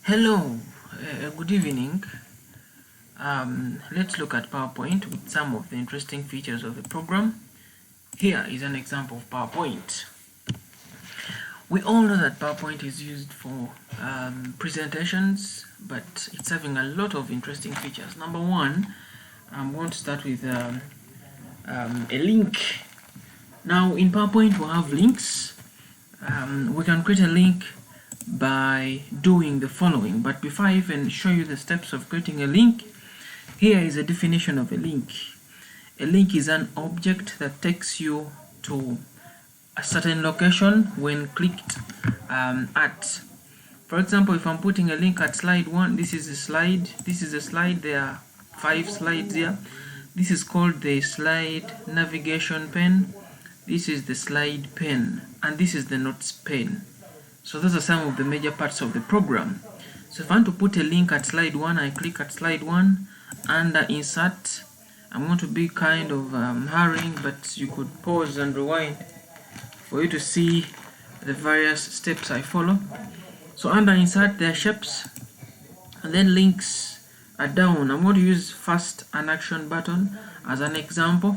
Hello, good evening. Let's look at PowerPoint with some of the interesting features of the program. Here is an example of PowerPoint. We all know that PowerPoint is used for presentations, but it's having a lot of interesting features. Number one, I'm going to start with a link. Now in PowerPoint we have links. We can create a link by doing the following, but before I even show you the steps of creating a link, here is a definition of a link. A link is an object that takes you to a certain location when clicked at. For example, if I'm putting a link at slide 1, this is a slide, there are 5 slides here. This is called the slide navigation pane, this is the slide pane, and this is the notes pane. So those are some of the major parts of the program. So if I want to put a link at slide 1, I click at slide 1, under insert. I'm going to be kind of hurrying, but you could pause and rewind for you to see the various steps I follow. So under insert there are shapes, and then links are down. I'm going to use first an action button as an example.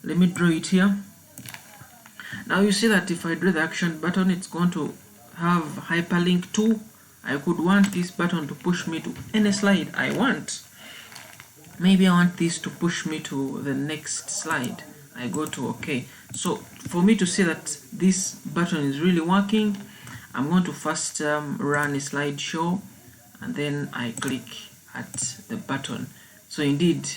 Let me draw it here. Now you see that if I draw the action button, it's going to have hyperlink to. I could want this button to push me to any slide I want. Maybe I want this to push me to the next slide. I go to OK. So for me to see that this button is really working, I'm going to first run a slideshow, and then I click at the button. So indeed,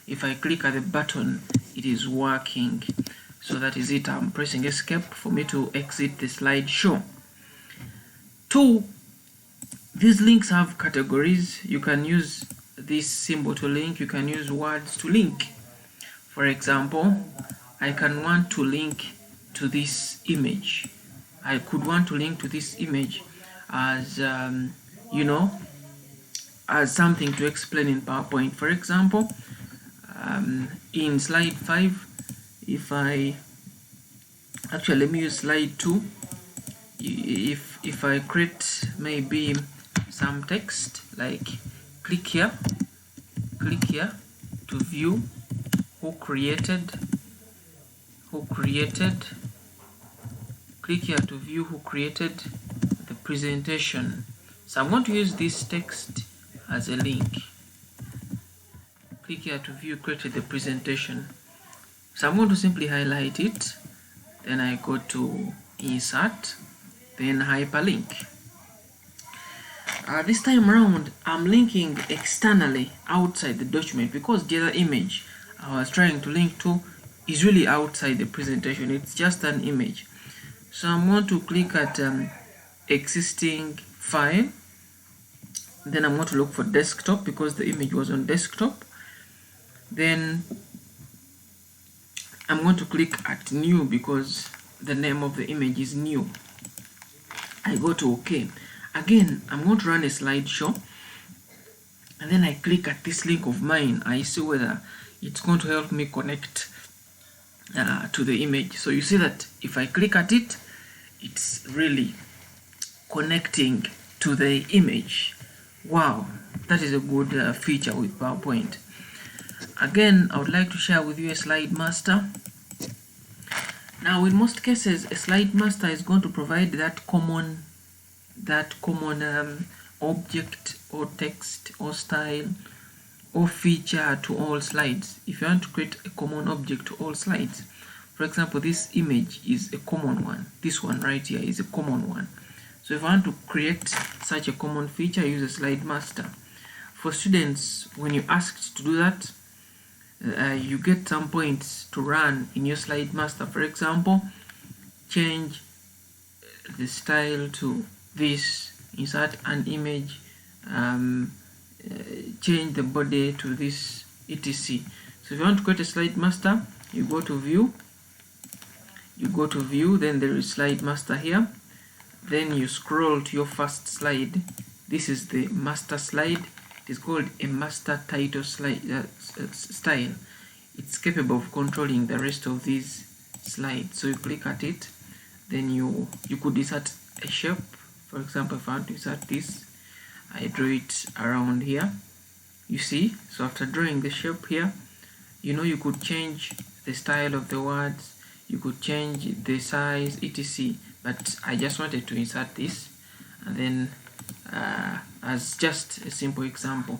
if I click at the button, it is working. So that is it. I'm pressing escape for me to exit the slideshow. 2, these links have categories. You can use this symbol to link, you can use words to link. For example, I can want to link to this image. I could want to link to this image as as something to explain in PowerPoint. For example, in slide 5, if I actually, let me use slide 2. If I create maybe some text like click here to view who created, click here to view who created the presentation. So I'm going to use this text as a link. Click here to view created the presentation. So I'm going to simply highlight it, then I go to insert, then hyperlink. This time around I'm linking externally outside the document, because the other image I was trying to link to is really outside the presentation. It's just an image. So I'm going to click at existing file, then I'm going to look for desktop because the image was on desktop. Then I'm going to click at new because the name of the image is new. I go to OK. Again, I'm going to run a slideshow, and then I click at this link of mine. I see whether it's going to help me connect to the image. So you see that if I click at it, it's really connecting to the image. Wow, that is a good feature with PowerPoint. Again, I would like to share with you a slide master. Now in most cases, a slide master is going to provide that common object or text or style or feature to all slides. If you want to create a common object to all slides, for example, this image is a common one. This one right here is a common one. So if I want to create such a common feature, I use a slide master. For students, when you're asked to do that, you get some points to run in your slide master. For example, change the style to this, insert an image, change the body to this, etc. So if you want to create a slide master, you go to view, then there is slide master here, then you scroll to your first slide. This is the master slide. It is called a master title slide style. It's capable of controlling the rest of these slides. So you click at it, then you could insert a shape. For example, if I want to insert this, I draw it around here. You see, so after drawing the shape here, you know, you could change the style of the words, you could change the size, etc. But I just wanted to insert this, and then as just a simple example.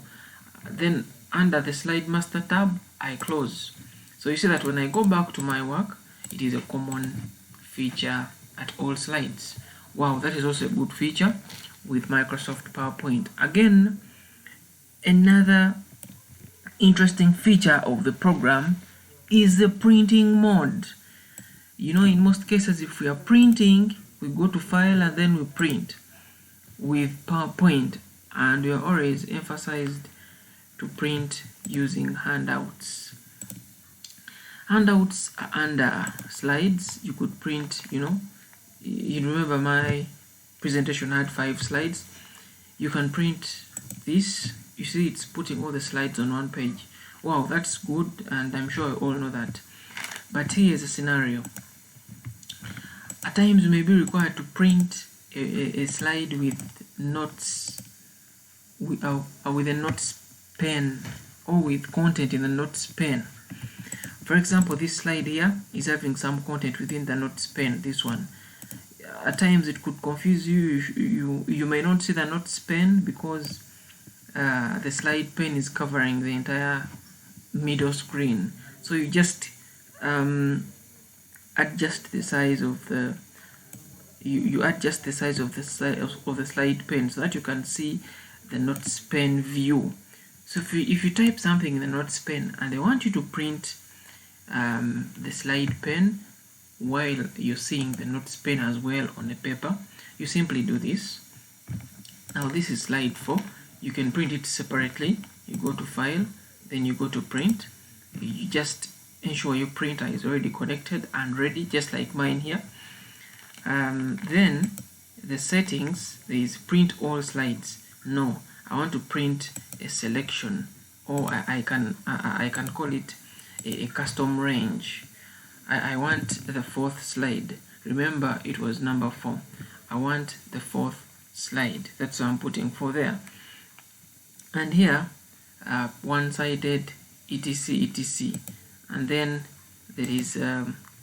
Then under the slide master tab, I close. So you see that when I go back to my work, it is a common feature at all slides. Wow, that is also a good feature with Microsoft PowerPoint. Again, another interesting feature of the program is the printing mode. You know, in most cases, if we are printing, we go to file and then we print with PowerPoint, and we are always emphasized to print using handouts. Handouts are under slides. You could print, you know, you remember my presentation had 5 slides. You can print this. You see, it's putting all the slides on one page. Wow, that's good, and I'm sure you all know that. But here's a scenario. At times you may be required to print a slide with notes, with a notes pen, or with content in the notes pen. For example, this slide here is having some content within the notes pen, this one. At times it could confuse you. You may not see the notes pen because the slide pane is covering the entire middle screen. So you just adjust the size of the you adjust the size of the slide pane so that you can see the notes pen view. So if you type something in the notes pen and they want you to print the slide pen while you're seeing the notes pen as well on the paper, you simply do this. Now this is slide 4. You can print it separately. You go to file, then you go to print. You just ensure your printer is already connected and ready, just like mine here. Then the settings, there is print all slides. No, I want to print a selection, or I can call it a custom range. I want the 4th slide. Remember, it was number 4. I want the 4th slide. That's what I'm putting 4 there. And here, one-sided, etc. And then there is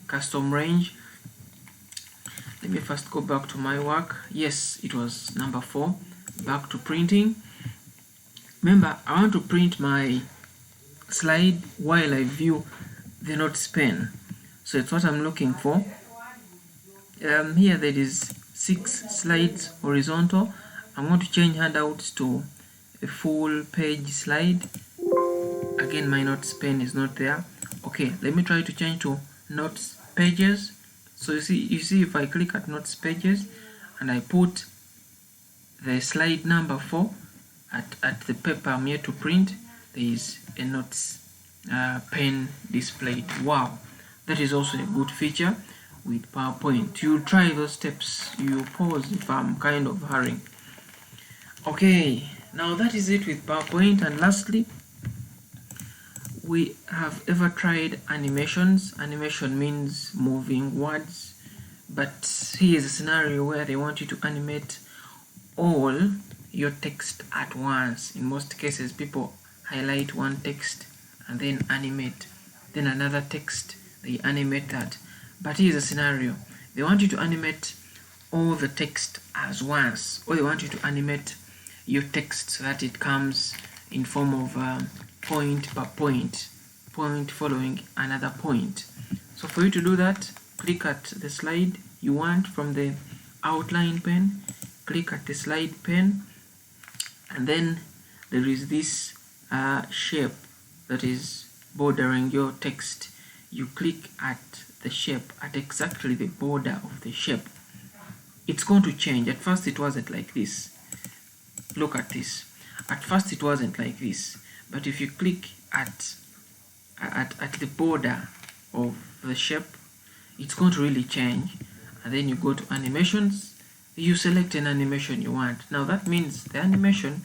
custom range. Let me first go back to my work. Yes, it was number 4. Back to printing. Remember, I want to print my slide while I view the notes pen. So it's what I'm looking for. Here there is 6 slides horizontal. I'm going to change handouts to a full page slide. Again, my notes pen is not there. Okay, let me try to change to notes pages. So you see if I click at notes pages and I put the slide number 4 at the paper I'm here to print, there is a notes pen displayed. Wow, that is also a good feature with PowerPoint. You try those steps. You pause if I'm kind of hurrying. Okay, now that is it with PowerPoint. And lastly, we have ever tried animations. Animation means moving words, but here is a scenario where they want you to animate all your text at once. In most cases, people highlight one text and then animate, then another text, they animate that. But here's a scenario. They want you to animate all the text as once, or they want you to animate your text so that it comes in form of point per point, point following another point. So for you to do that, click at the slide you want from the outline pane, click at the slide pane, and then there is this shape that is bordering your text. You click at the shape, at exactly the border of the shape. It's going to change. At first it wasn't like this. Look at this. At first it wasn't like this, but if you click at the border of the shape, it's going to really change. And then you go to animations, you select an animation you want. Now that means the animation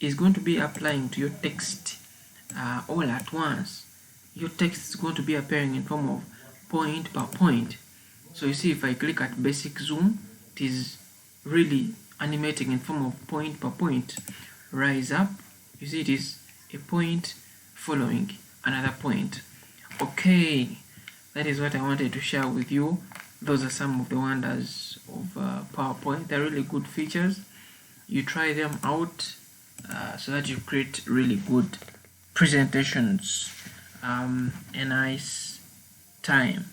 is going to be applying to your text all at once. Your text is going to be appearing in form of point per point. So you see, if I click at basic zoom, it is really animating in form of point per point. Rise up, you see it is a point following another point. Okay, that is what I wanted to share with you. Those are some of the wonders of PowerPoint. They're really good features. You try them out so that you create really good presentations. A nice time.